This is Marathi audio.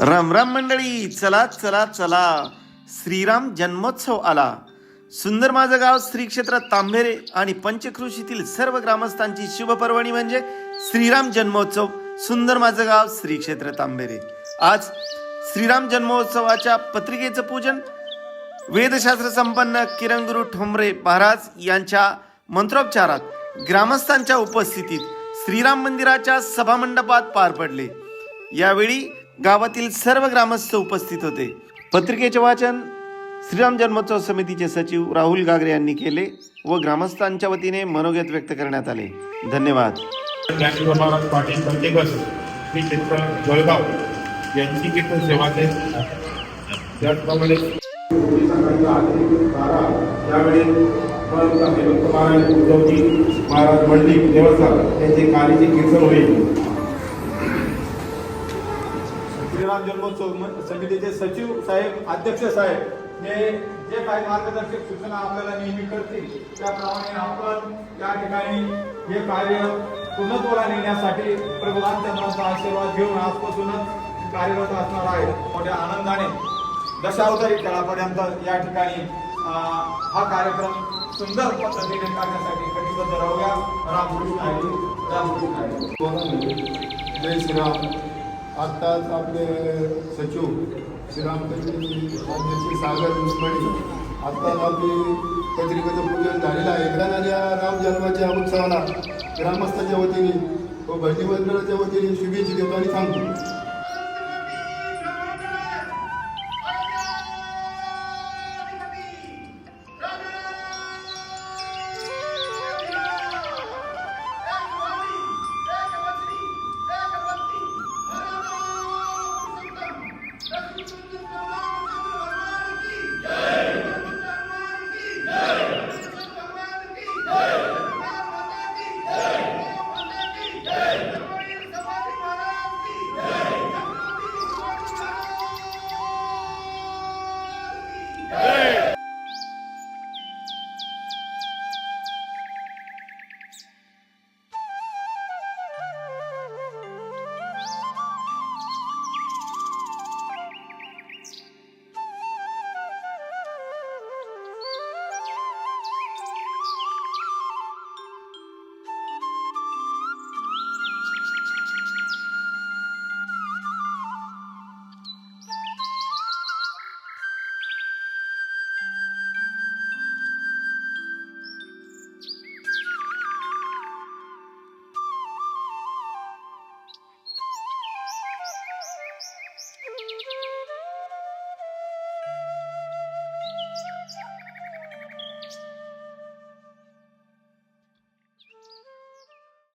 राम राम मंडळी, चला चला चला, श्रीराम जन्मोत्सव आला. सुंदर माझं गाव श्री क्षेत्र तांबेरे आणि पंचक्रोशीतील सर्व ग्रामस्थांची शुभ पर्वणी म्हणजे श्रीराम जन्मोत्सव. सुंदर माझं गाव श्री क्षेत्र तांबेरे. आज श्रीराम जन्मोत्सवाच्या पत्रिकेचं पूजन वेदशास्त्र संपन्न किरणगुरु ठोंबरे महाराज यांच्या मंत्रोच्चारात ग्रामस्थांच्या उपस्थितीत श्रीराम मंदिराच्या सभामंडपात पार पडले. यावेळी गावातील सर्व ग्रामस्थ उपस्थित होते. पत्रिकेचे वाचन श्रीराम जन्मोत्सव समितीचे सचिव राहुल गागरे यांनी केले व ग्रामस्थांच्या वतीने मनोगत व्यक्त करण्यात आले. धन्यवाद. ज्ञानेश्वर महाराज पाटील पंचेकर श्री क्षेत्र जळगाव यांची कीर्तन सेवा ते त्याचप्रमाणे त्यावेळी महाराज मंडलिक देवस्थान यांचे कालीचे कीर्तन होईल. श्रीराम जन्मोत्सव समितीचे सचिव साहेब, अध्यक्ष साहेब हे जे काही मार्गदर्शक सूचना आपल्याला नेहमी करतील त्याप्रमाणे आपण या ठिकाणी हे कार्य पूर्णत्वाला नेण्यासाठी प्रभू रामचंद्रांचा आशीर्वाद घेऊन आजपासूनच कार्यरत असणार आहे. मोठ्या आनंदाने दशावतारी खेळापर्यंत या ठिकाणी हा कार्यक्रम सुंदर पद्धतीने करण्यासाठी कटिबद्ध राहूया. रामकृष्ण हरी, रामकृष्ण हरी. जय श्रीराम. आत्ताच आपले सचिव श्रीरामचंद्रजी सागर मुसमणी आत्ताच आपली पत्रिकेचं पूजन झालेलं आहे. येणाऱ्या राम जन्माच्या उत्सवाला ग्रामस्थांच्या वतीने व भजनी मंडळाच्या वतीने शुभेच्छा देतो आणि सांगतो.